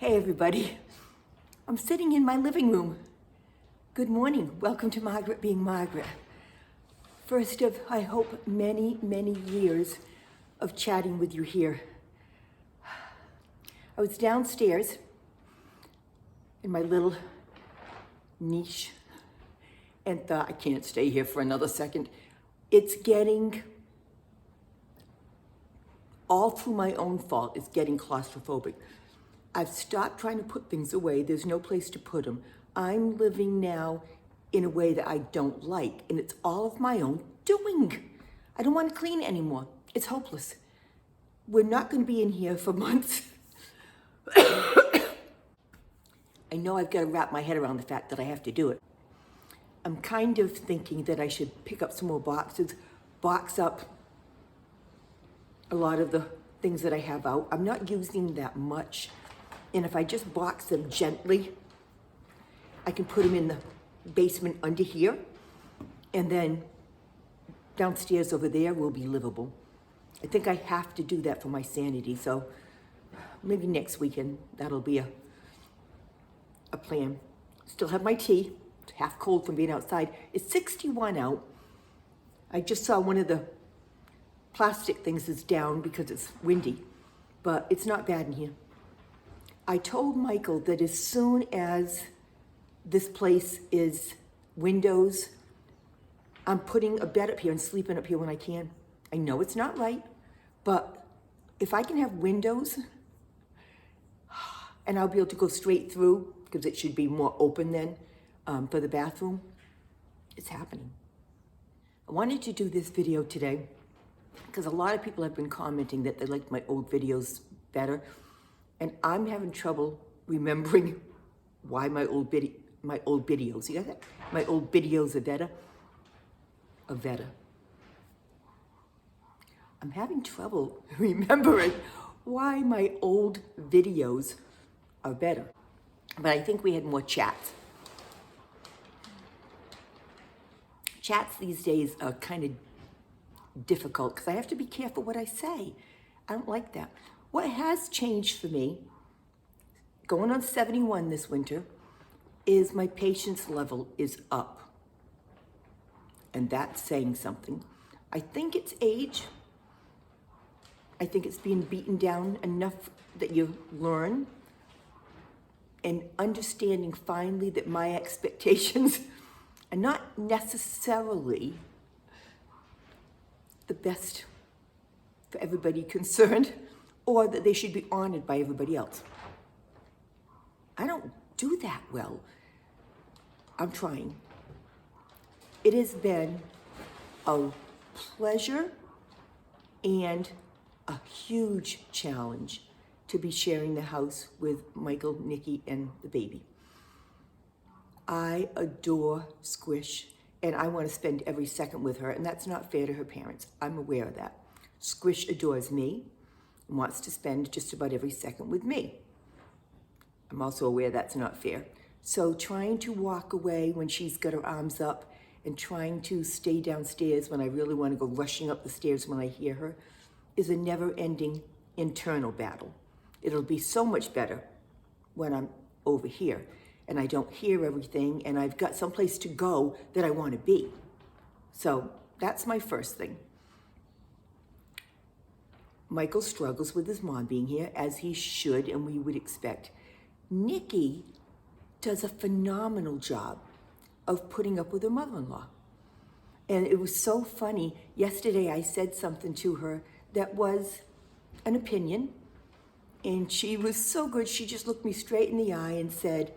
Hey everybody, I'm sitting in my living room. Good morning, welcome to Margaret Being Margaret. First of, I hope, many, many years of chatting with you here. I was downstairs in my little niche and thought, I can't stay here for another second. It's getting, all through my own fault, it's getting claustrophobic. I've stopped trying to put things away. There's no place to put them. I'm living now in a way that I don't like, and it's all of my own doing. I don't want to clean anymore. It's hopeless. We're not going to be in here for months. I know I've got to wrap my head around the fact that I have to do it. I'm kind of thinking that I should pick up some more boxes, box up a lot of the things that I have out. I'm not using that much. And if I just box them gently, I can put them in the basement under here. And then downstairs over there will be livable. I think I have to do that for my sanity. So maybe next weekend, that'll be a plan. Still have my tea. It's half cold from being outside. It's 61 out. I just saw one of the plastic things is down because it's windy, but it's not bad in here. I told Michael that as soon as this place is windows, I'm putting a bed up here and sleeping up here when I can. I know it's not right, but if I can have windows and I'll be able to go straight through because it should be more open then for the bathroom, it's happening. I wanted to do this video today because a lot of people have been commenting that they like my old videos better. And I'm having trouble remembering why my old videos, you got that? My old videos are better. I'm having trouble remembering why my old videos are better. But I think we had more chats. Chats these days are kind of difficult because I have to be careful what I say. I don't like that. What has changed for me, going on 71 this winter, is my patience level is up. And that's saying something. I think it's age. I think it's being beaten down enough that you learn and understanding finally that my expectations are not necessarily the best for everybody concerned, or that they should be honored by everybody else. I don't do that well. I'm trying. It has been a pleasure and a huge challenge to be sharing the house with Michael, Nikki, and the baby. I adore Squish, and I want to spend every second with her, and that's not fair to her parents. I'm aware of that. Squish adores me and wants to spend just about every second with me. I'm also aware that's not fair. So trying to walk away when she's got her arms up and trying to stay downstairs when I really want to go rushing up the stairs when I hear her is a never-ending internal battle. It'll be so much better when I'm over here and I don't hear everything and I've got someplace to go that I want to be. So that's my first thing. Michael struggles with his mom being here, as he should and we would expect. Nikki does a phenomenal job of putting up with her mother-in-law. And it was so funny. Yesterday I said something to her that was an opinion, and she was so good. She just looked me straight in the eye and said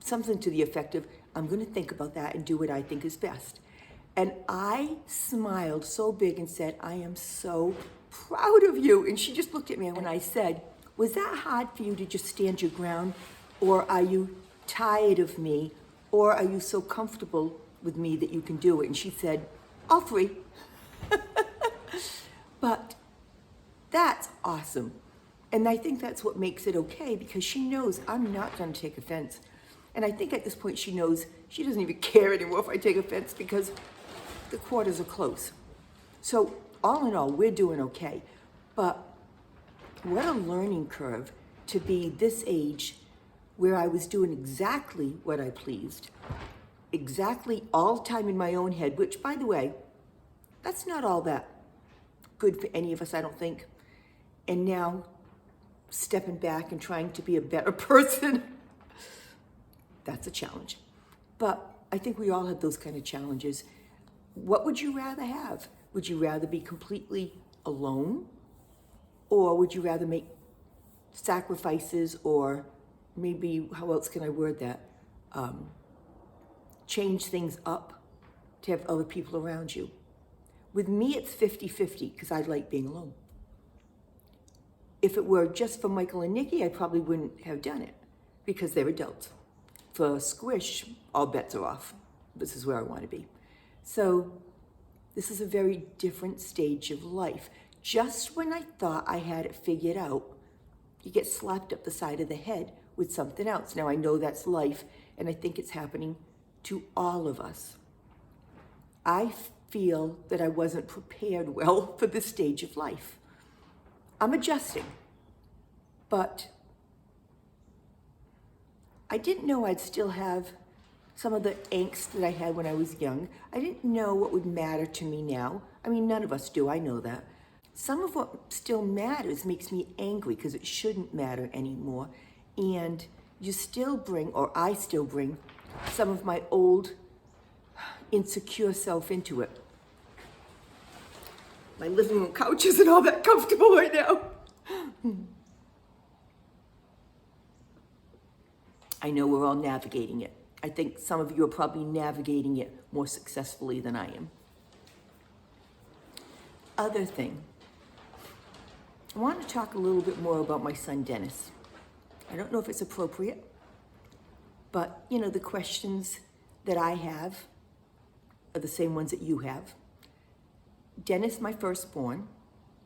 something to the effect of, I'm going to think about that and do what I think is best. And I smiled so big and said, I am so proud of you. And she just looked at me when I said, was that hard for you to just stand your ground? Or are you tired of me? Or are you so comfortable with me that you can do it? And she said, all three. But that's awesome. And I think that's what makes it okay, because she knows I'm not going to take offense. And I think at this point she knows she doesn't even care anymore if I take offense because the quarters are close. So all in all, we're doing okay. But What a learning curve to be this age where I was doing exactly what I pleased, exactly all the time in my own head, which, by the way, that's not all that good for any of us, I don't think. And now stepping back and trying to be a better person, that's a challenge. But I think we all have those kind of challenges. What would you rather have? Would you rather be completely alone? Or would you rather make sacrifices, or maybe, how else can I word that? Change things up to have other people around you. With me, it's 50-50 because I like being alone. If it were just for Michael and Nikki, I probably wouldn't have done it because they're adults. For Squish, all bets are off. This is where I want to be. So this is a very different stage of life. Just when I thought I had it figured out, you get slapped up the side of the head with something else. Now I know that's life, and I think it's happening to all of us. I feel that I wasn't prepared well for this stage of life. I'm adjusting, but I didn't know I'd still have some of the angst that I had when I was young. I didn't know what would matter to me now. I mean, none of us do, I know that. Some of what still matters makes me angry because it shouldn't matter anymore. And you still bring, or I still bring, some of my old insecure self into it. My living room couch isn't all that comfortable right now. I know we're all navigating it. I think some of you are probably navigating it more successfully than I am. Other thing, I want to talk a little bit more about my son, Dennis. I don't know if it's appropriate, but you know, the questions that I have are the same ones that you have. Dennis, my firstborn,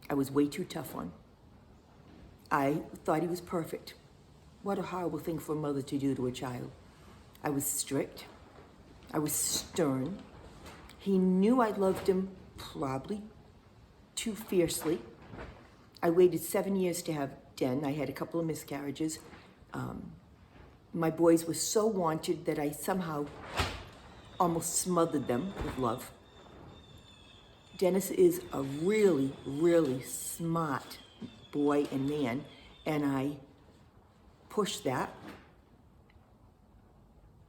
I was way too tough on. I thought he was perfect. What a horrible thing for a mother to do to a child. I was strict. I was stern. He knew I loved him probably too fiercely. I waited 7 years to have Den. I had a couple of miscarriages. My boys were so wanted that I somehow almost smothered them with love. Dennis is a really, really smart boy and man, and I pushed that.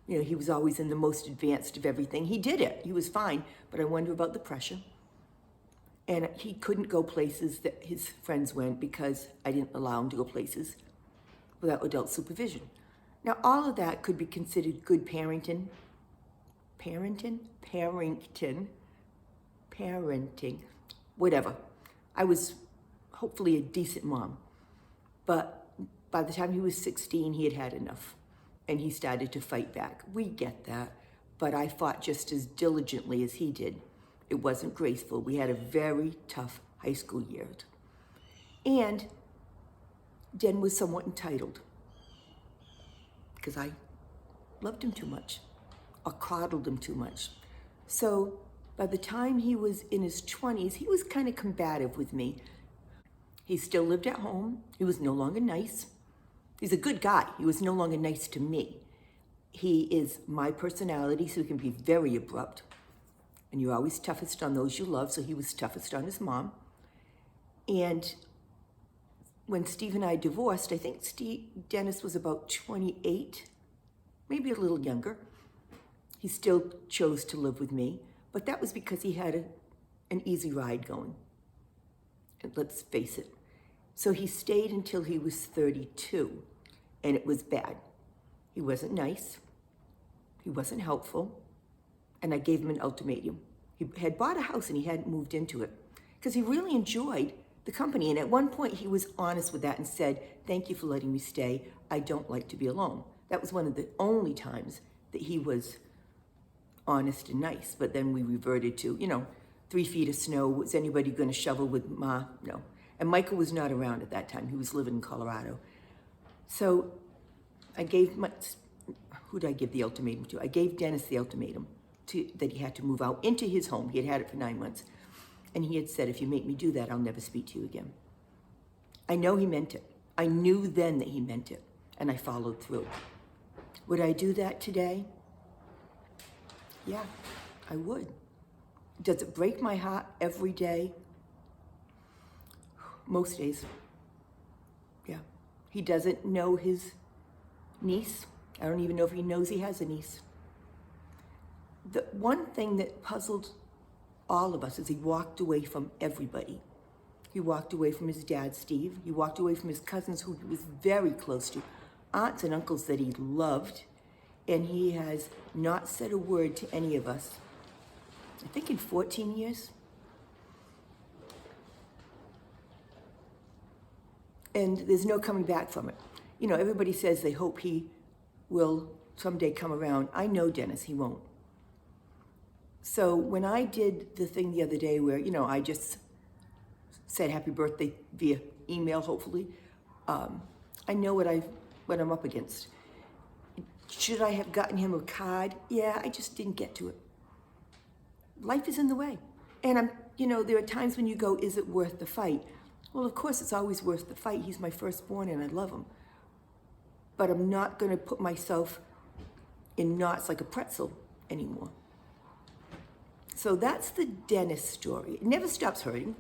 You know, he was always in the most advanced of everything. He did it. He was fine, but I wonder about the pressure. And he couldn't go places that his friends went because I didn't allow him to go places without adult supervision. Now, all of that could be considered good parenting, whatever. I was hopefully a decent mom. But by the time he was 16, he had had enough. And he started to fight back. We get that. But I fought just as diligently as he did. It wasn't graceful. We had a very tough high school year. And Den was somewhat entitled because I loved him too much or coddled him too much. So by the time he was in his 20s, he was kind of combative with me. He still lived at home. He was no longer nice. He's a good guy. He was no longer nice to me. He is my personality, so he can be very abrupt. And you're always toughest on those you love, so he was toughest on his mom. And when Steve and I divorced, I think Dennis was about 28, maybe a little younger. He still chose to live with me, but that was because he had an easy ride going. And let's face it. So he stayed until he was 32, and it was bad. He wasn't nice. He wasn't helpful. And I gave him an ultimatum. He had bought a house and he hadn't moved into it because he really enjoyed the company. And at one point he was honest with that and said, "Thank you for letting me stay. I don't like to be alone." That was one of the only times that he was honest and nice. But then we reverted to, 3 feet of snow. Was anybody going to shovel with Ma? No. And Michael was not around at that time. He was living in Colorado. So I gave who did I give the ultimatum to? I gave Dennis the ultimatum that he had to move out into his home. He had had it for 9 months. And he had said, "If you make me do that, I'll never speak to you again." I know he meant it. I knew then that he meant it, and I followed through. Would I do that today? Yeah, I would. Does it break my heart every day? Most days. Yeah. He doesn't know his niece. I don't even know if he knows he has a niece. The one thing that puzzled all of us is he walked away from everybody. He walked away from his dad, Steve. He walked away from his cousins, who he was very close to, aunts and uncles that he loved, and he has not said a word to any of us, I think in 14 years. And there's no coming back from it. You know, everybody says they hope he will someday come around. I know, Dennis, he won't. So when I did the thing the other day where, you know, I just said happy birthday via email, hopefully, I know what I'm up against. Should I have gotten him a card? Yeah, I just didn't get to it. Life is in the way. And you know, there are times when you go, is it worth the fight? Well, of course it's always worth the fight. He's my firstborn and I love him. But I'm not gonna put myself in knots like a pretzel anymore. So that's the Dennis story. It never stops hurting,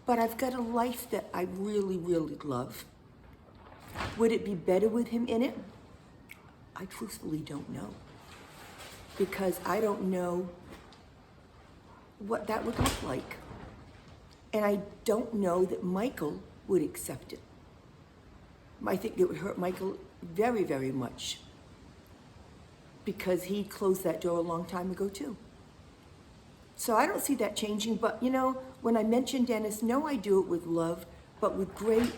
but I've got a life that I really, really love. Would it be better with him in it? I truthfully don't know, because I don't know what that would look like. And I don't know that Michael would accept it. I think it would hurt Michael very, very much, because he closed that door a long time ago too. So I don't see that changing, but you know, when I mention Dennis, no, I do it with love, but with great,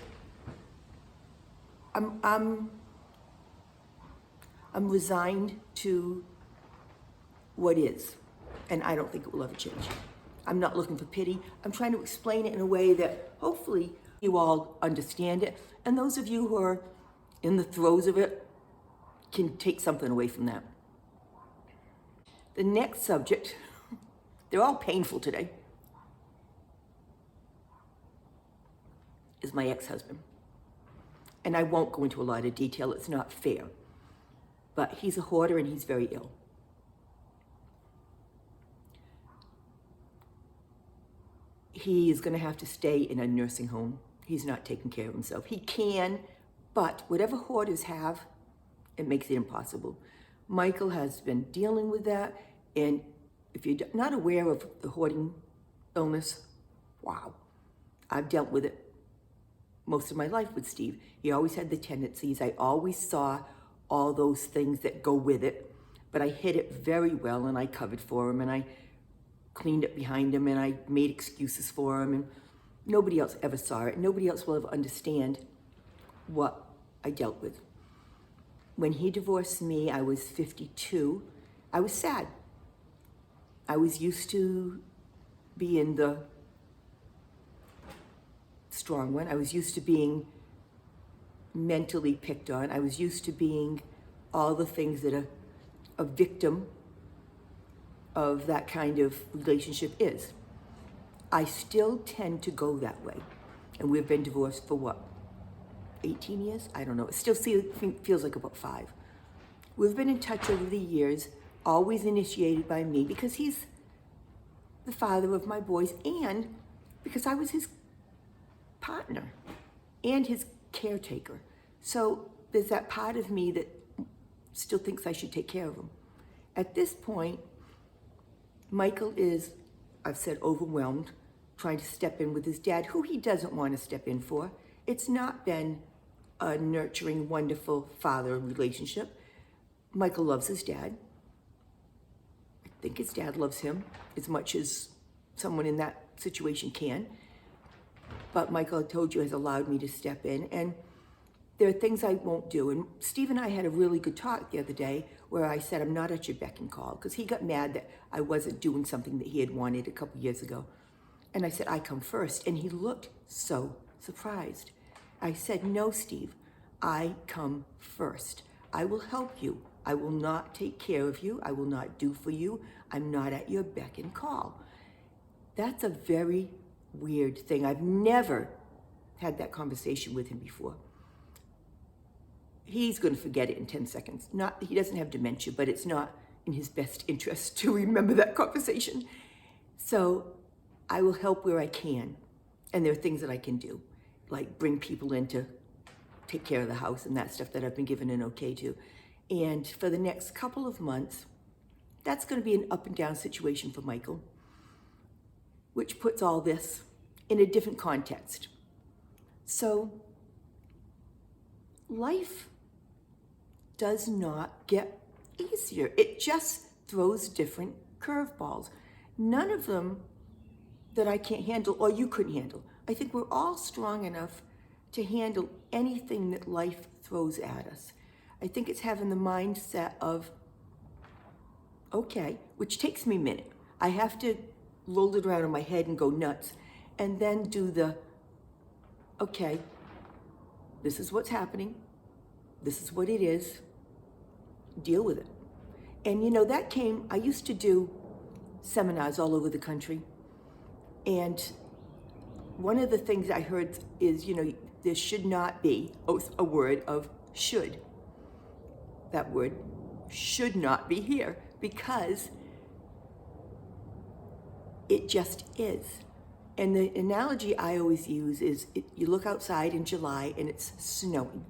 I'm resigned to what is, and I don't think it will ever change. I'm not looking for pity. I'm trying to explain it in a way that hopefully you all understand it, and those of you who are in the throes of it can take something away from that. The next subject, they're all painful today, is my ex-husband. And I won't go into a lot of detail, it's not fair. But he's a hoarder and he's very ill. He is gonna have to stay in a nursing home. He's not taking care of himself. He can, but whatever hoarders have, it makes it impossible. Michael has been dealing with that, and if you're not aware of the hoarding illness, wow, I've dealt with it most of my life with Steve. He always had the tendencies. I always saw all those things that go with it, but I hid it very well, and I covered for him, and I cleaned it behind him, and I made excuses for him, and nobody else ever saw it. Nobody else will ever understand what I dealt with. When he divorced me, I was 52. I was sad. I was used to being the strong one. I was used to being mentally picked on. I was used to being all the things that a victim of that kind of relationship is. I still tend to go that way. And we've been divorced for what, 18 years? I don't know. It still feels like about 5. We've been in touch over the years, always initiated by me, because he's the father of my boys, and because I was his partner and his caretaker. So there's that part of me that still thinks I should take care of him. At this point, Michael is, I've said, overwhelmed, trying to step in with his dad, who he doesn't want to step in for. It's not been a nurturing, wonderful father relationship. Michael loves his dad. I think his dad loves him as much as someone in that situation can. But Michael, I told you, has allowed me to step in. And there are things I won't do. And Steve and I had a really good talk the other day where I said, I'm not at your beck and call, because he got mad that I wasn't doing something that he had wanted a couple years ago. And I said, I come first. And he looked so surprised. I said, no, Steve, I come first. I will help you. I will not take care of you. I will not do for you. I'm not at your beck and call. That's a very weird thing. I've never had that conversation with him before. He's going to forget it in 10 seconds. He doesn't have dementia, but it's not in his best interest to remember that conversation. So I will help where I can. And there are things that I can do, like bring people in to take care of the house and that stuff that I've been given an okay to. And for the next couple of months, that's going to be an up and down situation for Michael, which puts all this in a different context. So life does not get easier. It just throws different curveballs. None of them that I can't handle or you couldn't handle. I think we're all strong enough to handle anything that life throws at us. I think it's having the mindset of, okay, which takes me a minute. I have to roll it around in my head and go nuts, and then do the, okay, this is what's happening. This is what it is. Deal with it. And that came, I used to do seminars all over the country. And one of the things I heard is, there should not be a word of should. That word should not be here because it just is. And the analogy I always use is you look outside in July and it's snowing.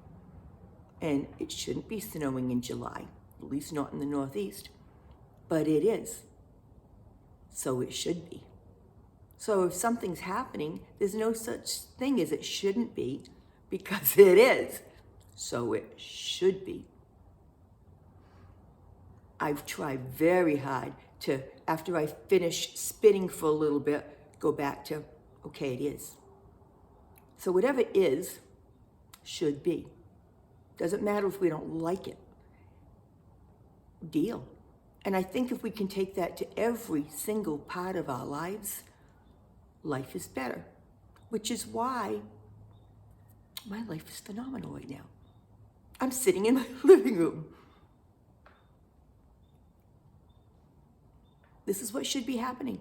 And it shouldn't be snowing in July, at least not in the Northeast. But it is. So it should be. So if something's happening, there's no such thing as it shouldn't be because it is. So it should be. I've tried very hard to, after I finish spinning for a little bit, go back to, okay, it is. So whatever is, should be. Doesn't matter if we don't like it. Deal. And I think if we can take that to every single part of our lives, life is better. Which is why my life is phenomenal right now. I'm sitting in my living room. This is what should be happening.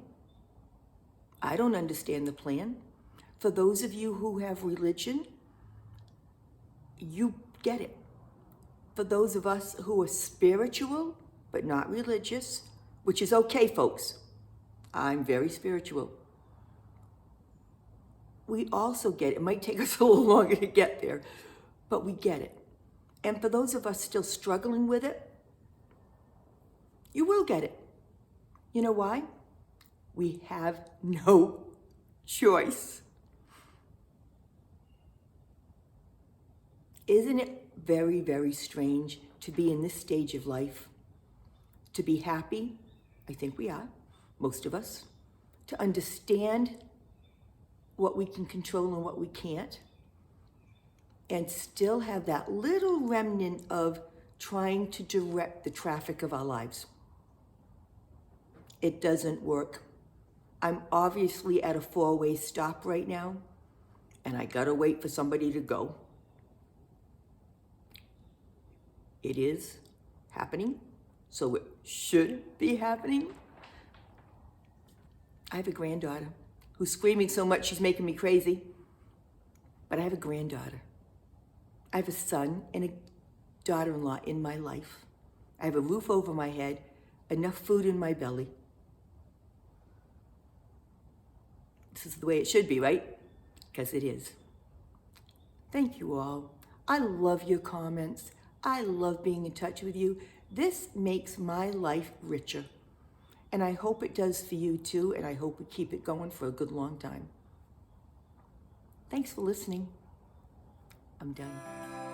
I don't understand the plan. For those of you who have religion, you get it. For those of us who are spiritual, but not religious, which is okay, folks. I'm very spiritual. We also get it. It might take us a little longer to get there, but we get it. And for those of us still struggling with it, you will get it. You know why? We have no choice. Isn't it very, very strange to be in this stage of life? To be happy? I think we are, most of us. To understand what we can control and what we can't. And still have that little remnant of trying to direct the traffic of our lives. It doesn't work. I'm obviously at a 4-way stop right now, and I gotta wait for somebody to go. It is happening, so it should be happening. I have a granddaughter who's screaming so much she's making me crazy, but I have a granddaughter. I have a son and a daughter-in-law in my life. I have a roof over my head, enough food in my belly. This is the way it should be, right? Because it is. Thank you all. I love your comments. I love being in touch with you. This makes my life richer. And I hope it does for you too, and I hope we keep it going for a good long time. Thanks for listening. I'm done.